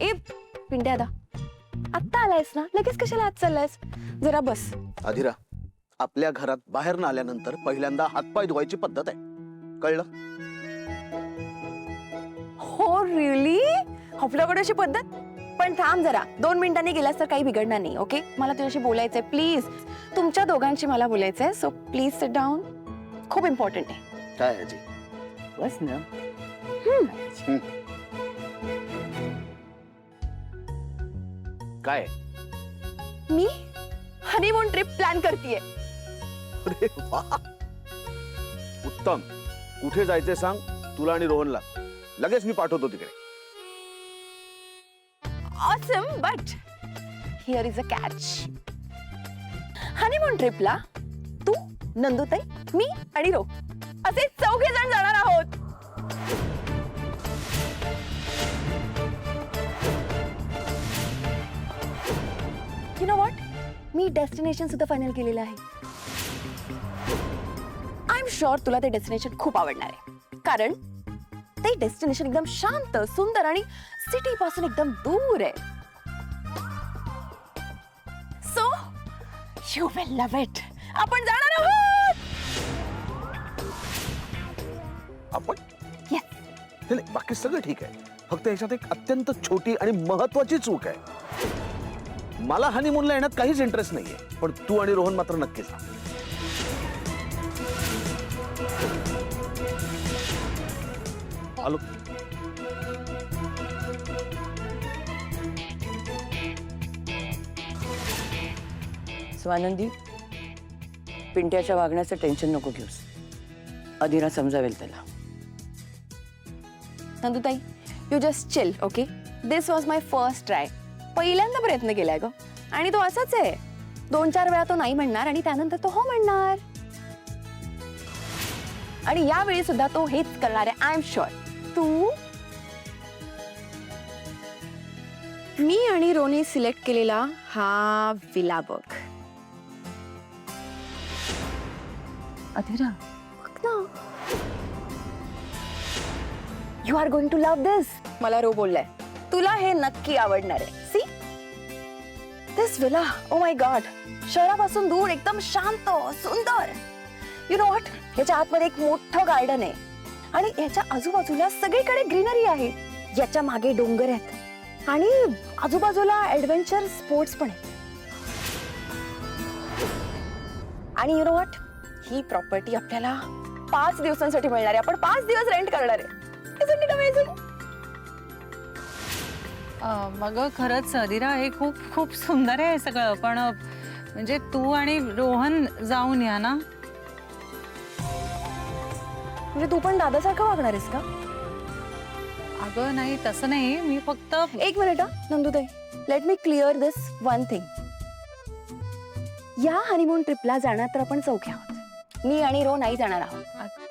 ए पिंट्या दा, आत्ता आलायस ना, लगेच कशाला आत चाललायस? जरा बस. अधिरा, आपल्या घरात बाहेर न आल्यानंतर पहिल्यांदा हातपाय धुवायची पद्धत आहे, कळलं? हो रिअली? आपल्याकडे अशी पद्धत? पण थांब जरा, 2 मिनिटांनी गेलास तर काही बिघडणार नाही. ओके, मला तुझ्याशी बोलायचंय प्लीज. तुमच्या दोघांशी मला बोलायचंय, सो प्लीज सिट डाऊन. खूप इम्पॉर्टंट आहे. काय आहे जी? बस ना. काय? मी हनीमून ट्रिप प्लॅन करतेय. अरे वा, उत्तम. कुठे जायचे सांग तुला आणि रोहनला, लगेच मी पाठवतो तिकडे. Awesome, but here is a catch. Honeymoon ट्रिपला तू, नंदुताई, मी आणि रो असे 4 जण जाणार आहोत. You know what? Me destination सुद्धा फायनल केलेलं आहे. आय एम शुअर तुला ते डेस्टिनेशन खूप आवडणार आहे, कारण ते डेस्टिनेशन एकदम शांत, सुंदर आणि सिटी पासून एकदम दूर आहे. So you will love it. आपण जाणार आहोत. आपण Yes. नाही, बाकी सगळं ठीक आहे, फक्त याच्यात एक अत्यंत छोटी आणि महत्वाची चूक आहे. मला हनीमूनला येण्यात काहीच इंटरेस्ट नाहीये, पण तू आणि रोहन मात्र नक्कीच जा. आलो. स्वानंदी, पिंट्याच्या वागण्याचं टेन्शन नको घेऊस. अधिरा समजावेल त्याला. नंदुताई, you just chill. Okay, this was my first try. पहिल्यांदा प्रयत्न केलाय ग, आणि तो असाच आहे. 2-4 वेळा तो नाही म्हणणार आणि त्यानंतर तो हो म्हणणार, आणि यावेळी सुद्धा तो हेच करणार आहे. I am sure. तू, मी आणि रोनी सिलेक्ट केलेला हा विला बघ. अधिरा, बघ ना. You are going to love this. मला रो बोललाय तुला हे नक्की आवडणार आहे. See this villa. Oh my God, शहरापासून दूर, एकदम शांत, सुंदर. यू नो व्हॉट, याच्या आतमध्ये एक मोठं गार्डन आहे आणि याच्या आजूबाजूला सगळीकडे ग्रीनरी आहे. याच्या मागे डोंगर आहेत आणि आजूबाजूला ऍडव्हेंचर स्पोर्ट्स पण आहेत. आणि you know what, he property आपल्याला 5 दिवसांसाठी मिळणार आहे. आपण 5 दिवस रेंट करणार आहे. Isn't it amazing? मग खरंच अधिरा, हे खूप खूप सुंदर आहे सगळं, पण म्हणजे तू आणि रोहन जाऊन या ना. म्हणजे तू पण दादासारखं वागणार आहेस का? अगं नाही, तसं नाही, मी फक्त एक मिनिट नंदुताई, लेट मी क्लिअर दिस वन थिंग. या हनीमून ट्रिपला जाणार तर आपण चौघे आहोत. मी आणि रो नाही जाणार आहोत.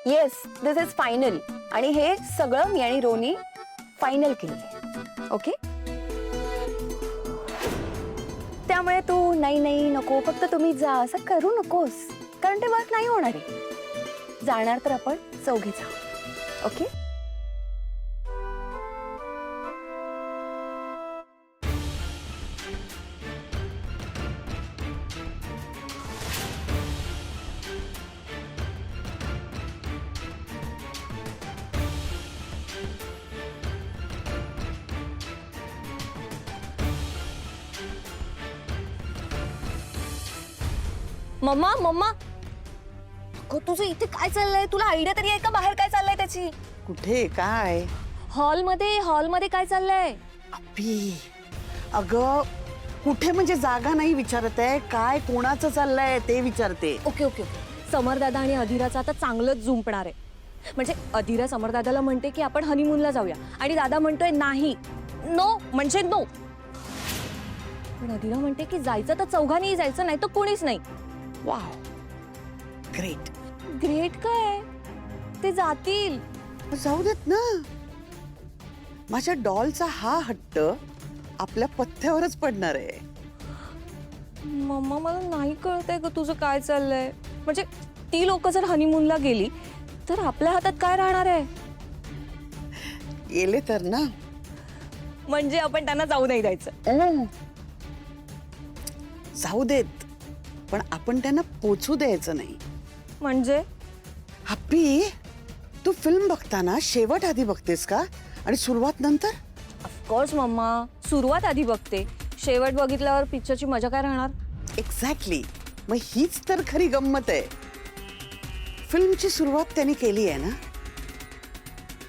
Yes, this is final. आणि हे सगळं मी आणि रोनी फायनल केले. ओके, त्यामुळे तू नाही नाही नको, फक्त तुम्ही जा असं करू नकोस, कारण ते वर्क नाही होणार आहे. जाणार तर आपण चौघेच आहोत. ओके, मम्मा मम्मा, अगं तुझं इथे काय चाललंय? तुला आयडिया तरी आहे का बाहेर काय चाललंय त्याची? कुठे काय? हॉलमध्ये काय चाललंय? अप्पी, अगं कुठे म्हणजे जागा नाही विचारत आहे, काय कोणाचं चाललंय ते विचारते. Okay okay okay. समरदादा आणि अधिराचं आता चांगलंच जुंपणार आहे. म्हणजे अधिरा समरदादाला म्हणते की आपण हनीमूनला जाऊया, आणि दादा म्हणतोय नाही, नो म्हणजे नो. पण अधिरा म्हणते की जायचं तर चौघांनीही जायचं, नाही तर कोणीच नाही. Wow, great. ग्रेट काय, ते जातील. जाऊ देत ना. माझ्या डॉलचा हा हट्ट आपल्या पथ्यावरच पडणार आहे. मम्मा, मला नाही कळतंय ग तुझं काय चाललंय. म्हणजे ती लोक जर हनीमूनला गेली तर आपल्या हातात काय राहणार आहे? गेले तर ना. म्हणजे आपण त्यांना जाऊ नाही द्यायचं. जाऊ देत, पण आपण त्यांना पोचू द्यायचं नाही. म्हणजे हप्पी, तू फिल्म बघताना शेवट आधी बघतेस का आणि सुरुवात नंतर? ऑफकोर्स मम्मा, सुरुवात आधी बघते. शेवट बघितल्यावर पिक्चरची मजा काय राहणार? एक्झॅक्टली. मग हीच तर खरी गंमत आहे. फिल्मची सुरुवात त्यांनी केली आहे ना,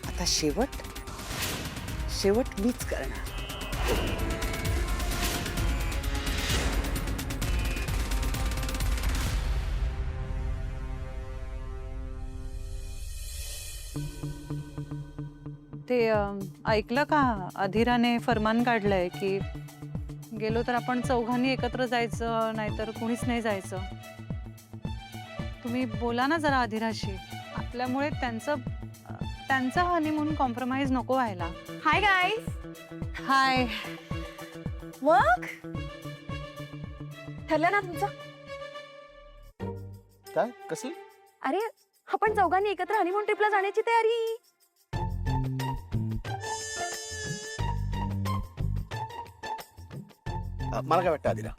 आता शेवट मीच करणार. ते ऐकलं का, अधीराने फरमान काढलंय की गेलो तर आपण चौघांनी एकत्र जायचं, नाहीतर कुणीच नाही जायचं. तुम्ही बोला ना जरा अधीराशी. आपल्यामुळे त्यांचा हनीमून कॉम्प्रोमाइज नको व्हायला. Hi guys. हाय. मग ठरलं ना तुमचं? काय कसली? अरे आपण चौघांनी एकत्र हनीमून ट्रिपला जाण्याची तयारी. मला काय वाटतं आदिरा,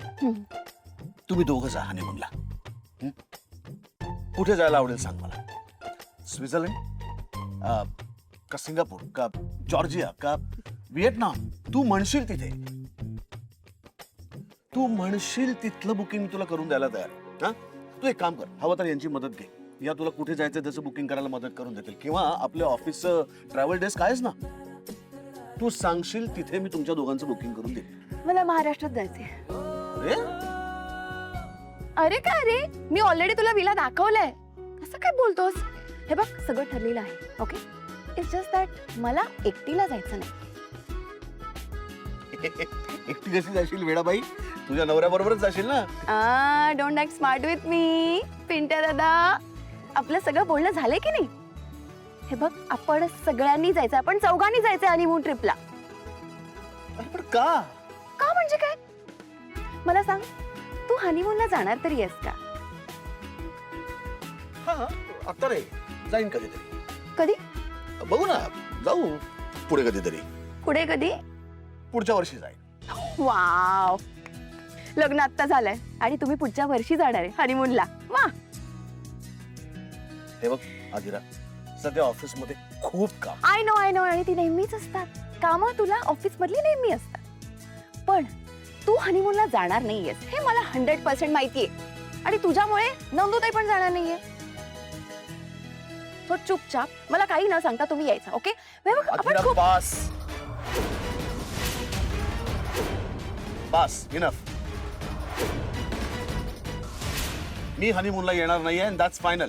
तुम्ही दोघं जा हनीमूनला. कुठे जायला आवडेल सांग मला. स्वित्झर्लंड का सिंगापूर का जॉर्जिया का व्हिएतनाम? तू म्हणशील तिथे, तू म्हणशील तिथलं बुकिंग तुला करून द्यायला तयार. हा, तू एक काम कर, हवं तर यांची मदत घे. या तुला कुठे जायचं त्याचं बुकिंग करायला मदत करून देतील, किंवा आपल्या ऑफिसचं ट्रॅव्हल डेस्क आहेच ना, तू सांगशील तिथे मी तुमच्या दोघांचं बुकिंग करून देईल. मला महाराष्ट्रात जायचंय. अरे अरे काय रे, मी ऑलरेडी तुला विला दाखवलंय. असं काय बोलतोस? हे बघ, सगळं ठरलेलं आहे. ओके, इट्स जस्ट दॅट मला एकटीला जायचं नाही. एकटी कशी जाशील वेडाबाई? तुझ्या नवऱ्याबरोबरच जाशील ना. Don't act smart with me Pintya दादा. आपलं सगळं बोलणं झालंय की नाही? हे बघ, आपण सगळ्यांनी जायचं, आपण चौघांनी जायचंय हनीमून ट्रिपला. अरे पण का? का म्हणजे काय? मला सांग, तू हनीमूनला जाणार तरी आहेस का? हा, आता रे जाईन कधीतरी. कधी? बघू ना, जाऊ पुढे कधीतरी. पुढे कधी? पुढच्या वर्षी जाईन. वाव, लग्न आत्ता झालंय आणि तुम्ही पुढच्या वर्षी जाणार आहे हनीमूनला. वा. हे बघ आदिरा, सध्या ऑफिस मध्ये खूप काम. आय नो आणि ती नेहमीच असतात. कामं तुला ऑफिस मधली नेहमी असतात. पण तू हनीमूनला जाणार नाहीयेस हे मला 100% माहितीये. आणि तुझ्यामुळे नंदुताई पण जाणार नाहीये. तो चुपचाप मला काही न सांगता तुम्ही यायचं. ओके? आपण आदिरा, खूप बस इनफ. मी हनीमूनला येणार नाहीये, अँड दॅट्स फायनल.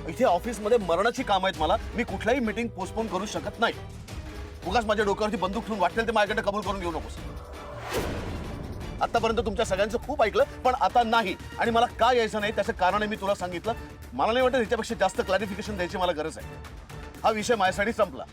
इथे ऑफिस मध्ये मरणाची काम आहेत मला. मी कुठल्याही मीटिंग पोस्टपोन करू शकत नाही. उगाच माझ्या डोक्यावरती बंदूक ठेवून वाटेल ते माझ्याकडे कबूल करून घेऊ नकोस. आतापर्यंत तुमच्या सगळ्यांचं खूप ऐकलं, पण आता नाही. आणि मला का यायचं नाही त्याचं कारण मी तुला सांगितलं. मला नाही वाटत याच्यापेक्षा जास्त क्लॅरिफिकेशन द्यायची मला गरज आहे. हा विषय माझ्यासाठी संपला.